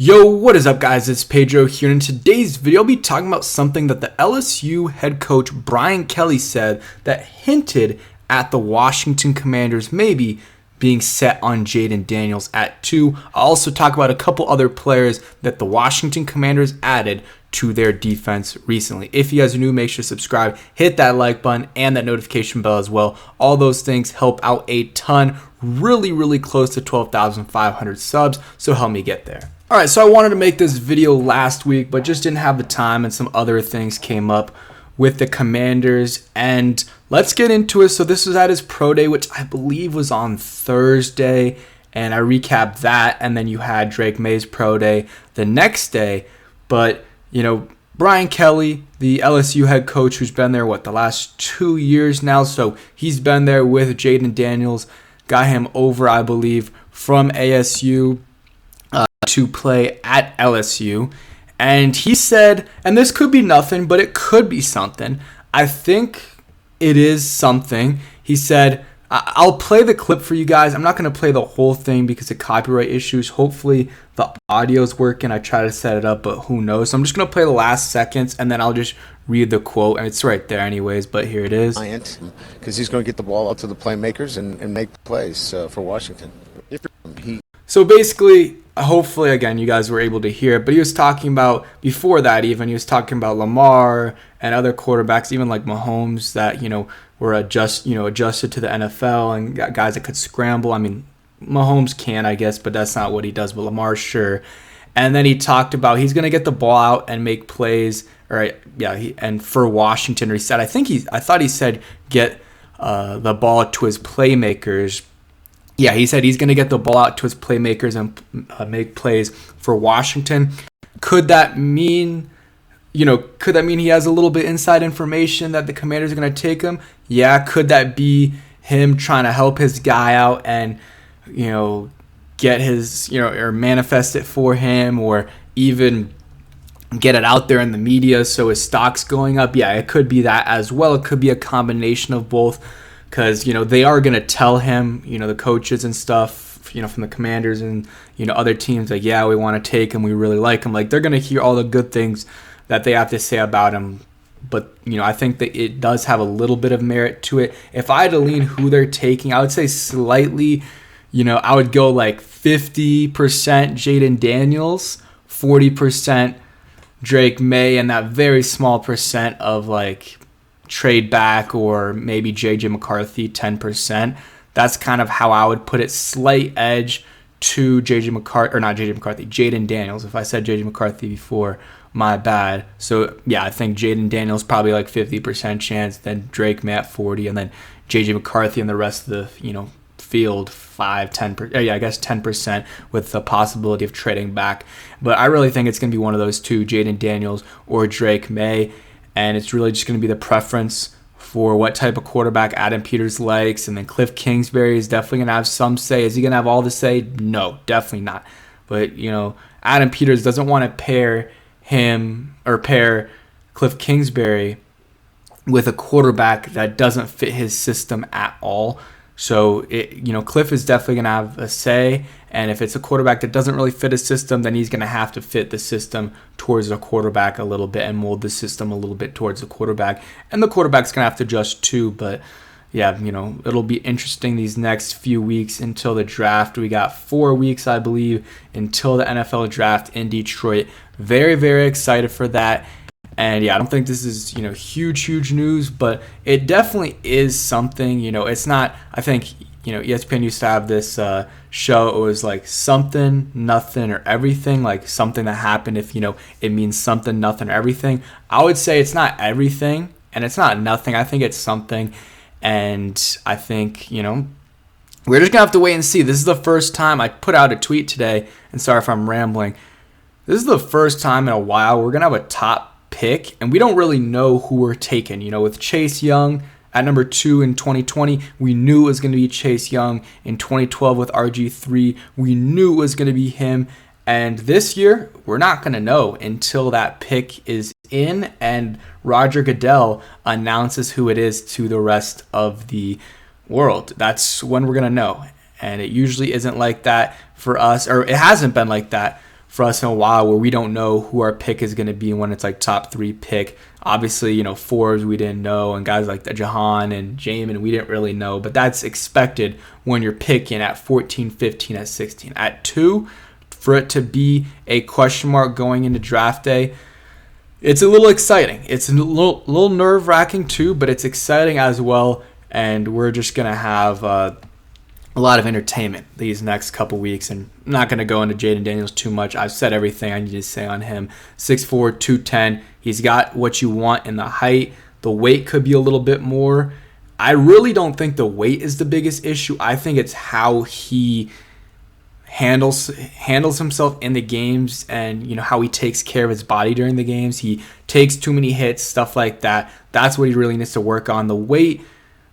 Yo, what is up guys? It's Pedro here, and in today's video I'll be talking about something that the LSU head coach Brian Kelly said that hinted at the Washington Commanders maybe being set on Jayden Daniels at 2. I'll also talk about a couple other players that the Washington Commanders added to their defense recently. If you guys are new, make sure to subscribe, hit that like button and that notification bell as well. All those things help out a ton. Really close to 12,500 subs, so help me get there. Alright, so I wanted to make this video last week, but just didn't have the time and some other things came up with the Commanders, and let's get into it. So this was at his pro day, which I believe was on Thursday, and I recapped that, and then you had Drake May's pro day the next day. But, you know, Brian Kelly, the LSU head coach who's been there, the last 2 years now, so he's been there with Jayden Daniels, got him over, I believe, from ASU to play at LSU, and he said, and this could be nothing, but it could be something. I think it is something. He said, I'll play the clip for you guys. I'm not going to play the whole thing because of copyright issues. Hopefully the audio's working. I try to set it up, but who knows. So I'm just going to play the last seconds, and then I'll just read the quote, and it's right there anyways, but here it is. Because he's going to get the ball out to the playmakers and make plays for Washington. So basically, hopefully, again, you guys were able to hear it, but he was talking about, before that even, he was talking about Lamar and other quarterbacks, even like Mahomes, that, were adjusted to the NFL and got guys that could scramble. I mean, Mahomes can, I guess, but that's not what he does, but Lamar, sure. And then he talked about he's going to get the ball out and make plays, and for Washington, or he said, I thought he said get the ball to his playmakers. Yeah, he said he's going to get the ball out to his playmakers and make plays for Washington. Could that mean he has a little bit inside information that the Commanders are going to take him? Yeah, could that be him trying to help his guy out and, get his, or manifest it for him, or even get it out there in the media so his stock's going up? Yeah, it could be that as well. It could be a combination of both. Because, they are going to tell him, the coaches and stuff, from the Commanders and, other teams, like, yeah, we want to take him. We really like him. Like, they're going to hear all the good things that they have to say about him. But, I think that it does have a little bit of merit to it. If I had to lean who they're taking, I would say slightly, I would go like 50% Jayden Daniels, 40% Drake May, and that very small percent of, like, trade back, or maybe JJ McCarthy 10%. That's kind of how I would put it. Slight edge to Jayden Daniels. If I said JJ McCarthy before, my bad. So yeah, I think Jayden Daniels probably like 50% chance, then Drake May at 40, and then JJ McCarthy and the rest of the field 10%. Yeah, I guess 10% with the possibility of trading back. But I really think it's gonna be one of those two, Jayden Daniels or Drake May. And it's really just going to be the preference for what type of quarterback Adam Peters likes. And then Cliff Kingsbury is definitely going to have some say. Is he going to have all the say? No, definitely not. But, Adam Peters doesn't want to pair Cliff Kingsbury with a quarterback that doesn't fit his system at all. So, Cliff is definitely going to have a say. And if it's a quarterback that doesn't really fit his system, then he's going to have to fit the system towards the quarterback a little bit and mold the system a little bit towards the quarterback. And the quarterback's going to have to adjust too. But, yeah, it'll be interesting these next few weeks until the draft. We got 4 weeks, I believe, until the NFL draft in Detroit. Very excited for that. And yeah, I don't think this is, huge news, but it definitely is something. It's not, I think, ESPN used to have this show. It was like something, nothing, or everything, like something that happened if, it means something, nothing, or everything. I would say it's not everything and it's not nothing. I think it's something. And I think, we're just going to have to wait and see. This is the first time I put out a tweet today, and sorry if I'm rambling. This is the first time in a while we're going to have a top pick, and we don't really know who we're taking. With Chase Young at number 2 in 2020, we knew it was going to be Chase Young. In 2012 with RG3, we knew it was going to be him. And this year, we're not going to know until that pick is in and Roger Goodell announces who it is to the rest of the world. That's when we're going to know. And it usually isn't like that for us, or it hasn't been like that for us in a while where we don't know who our pick is going to be when it's like top 3 pick. Obviously, Forbes we didn't know, and guys like Jahan and Jamin we didn't really know, but that's expected when you're picking at 14, 15, at 16. At 2, for it to be a question mark going into draft day, it's a little exciting. It's a little nerve-wracking too, but it's exciting as well, and we're just going to have a lot of entertainment these next couple weeks. And I'm not going to go into Jayden Daniels too much. I've said everything I need to say on him. 6'4", 210. He's got what you want in the height. The weight could be a little bit more. I really don't think the weight is the biggest issue. I think it's how he handles himself in the games, and how he takes care of his body during the games. He takes too many hits, stuff like that. That's what he really needs to work on. The weight,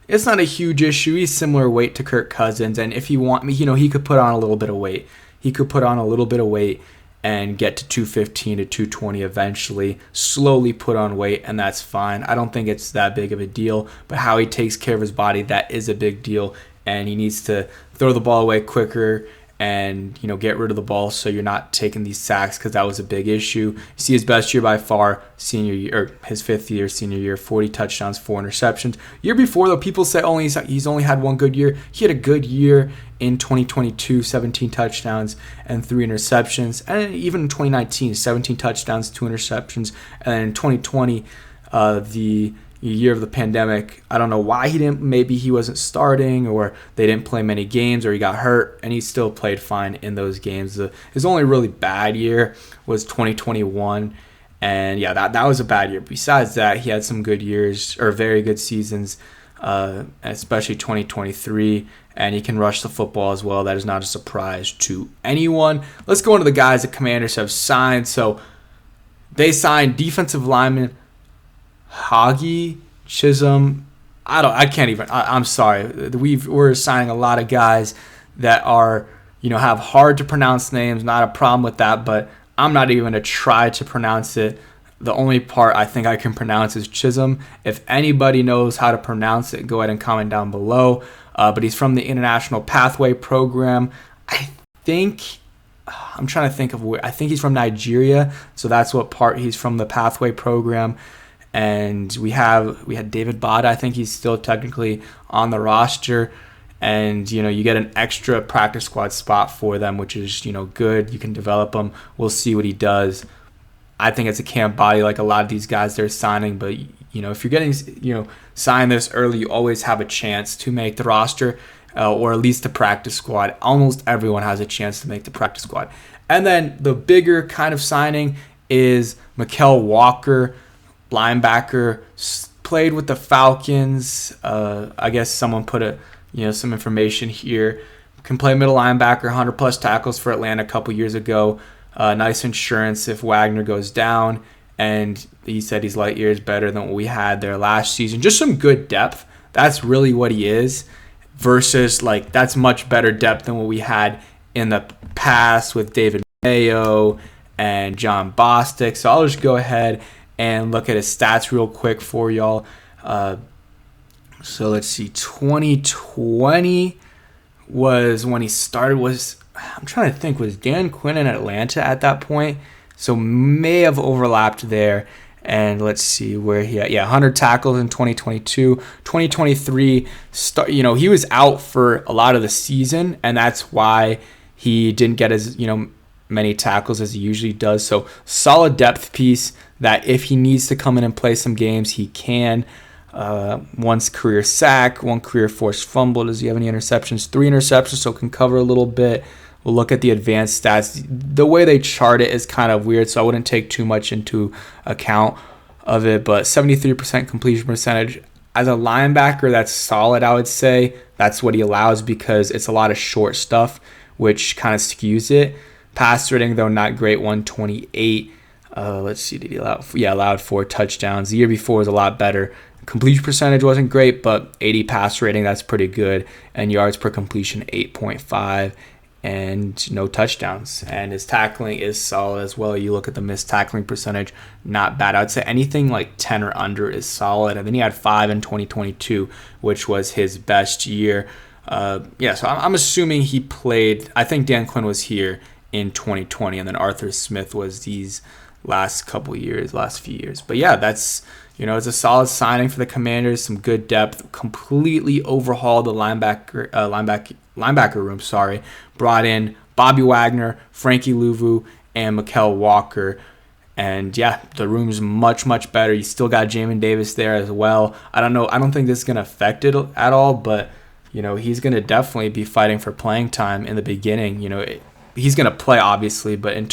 it's not a huge issue. He's similar weight to Kirk Cousins, and if he he could put on a little bit of weight. He could put on a little bit of weight and get to 215 to 220 eventually, slowly put on weight, and that's fine. I don't think it's that big of a deal, but how he takes care of his body, that is a big deal, and he needs to throw the ball away quicker and get rid of the ball so you're not taking these sacks, because that was a big issue. You see his best year by far, senior year, or his 5th year, senior year, 40 touchdowns, 4 interceptions. Year before, though, people say he's only had one good year. He had a good year in 2022, 17 touchdowns and 3 interceptions. And even in 2019, 17 touchdowns, 2 interceptions. And then in 2020, the year of the pandemic, I don't know why he didn't. Maybe he wasn't starting, or they didn't play many games, or he got hurt, and he still played fine in those games. His only really bad year was 2021, and yeah, that was a bad year. Besides that, he had some good years, or very good seasons, especially 2023, and he can rush the football as well. That is not a surprise to anyone. Let's go into the guys that Commanders have signed. So they signed defensive lineman Hagi, Chisum. I'm sorry. We're signing a lot of guys that are, have hard to pronounce names. Not a problem with that, but I'm not even going to try to pronounce it. The only part I think I can pronounce is Chisum. If anybody knows how to pronounce it, go ahead and comment down below. But he's from the International Pathway Program. I'm trying to think of where. I think he's from Nigeria, so that's what part he's from, the Pathway Program. And we had David Bada. I think he's still technically on the roster. And, you get an extra practice squad spot for them, which is, good. You can develop him. We'll see what he does. I think it's a camp body like a lot of these guys they're signing. But, if you're getting, signed this early, you always have a chance to make the roster or at least the practice squad. Almost everyone has a chance to make the practice squad. And then the bigger kind of signing is Mel Walker, linebacker, played with the Falcons. I guess someone put some information here. Can play middle linebacker, 100+ tackles for Atlanta a couple years ago. Nice insurance if Wagner goes down. And he said he's light years better than what we had there last season. Just some good depth. That's really what he is. Versus, that's much better depth than what we had in the past with David Mayo and John Bostic. So I'll just go ahead and look at his stats real quick for y'all. So let's see. 2020 was when he started. I'm trying to think. Was Dan Quinn in Atlanta at that point? So may have overlapped there. And let's see where he had. 100 tackles in 2022. 2023, he was out for a lot of the season, and that's why he didn't get as, many tackles as he usually does. So solid depth piece that if he needs to come in and play some games, he can. One's career sack, 1 career forced fumble. Does he have any interceptions? 3 interceptions, so can cover a little bit. We'll look at the advanced stats. The way they chart it is kind of weird, so I wouldn't take too much into account of it. But 73% completion percentage. As a linebacker, that's solid, I would say. That's what he allows because it's a lot of short stuff, which kind of skews it. Pass rating, though, not great, 128. Let's see, did he allow? Yeah, allowed 4 touchdowns. The year before was a lot better. Completion percentage wasn't great, but 80 pass rating, that's pretty good. And yards per completion, 8.5. And no touchdowns. And his tackling is solid as well. You look at the missed tackling percentage, not bad. I would say anything like 10 or under is solid. And then he had 5 in 2022, which was his best year. So I'm assuming he played. I think Dan Quinn was here in 2020, and then Arthur Smith was these last few years. But yeah, that's, it's a solid signing for the Commanders. Some good depth. Completely overhauled the linebacker room. Sorry, brought in Bobby Wagner, Frankie Louvu, and Mel Walker. And yeah, the room's much, much better. You still got Jamin Davis there as well. I don't know. I don't think this is going to affect it at all, but, he's going to definitely be fighting for playing time in the beginning. He's going to play, obviously, but in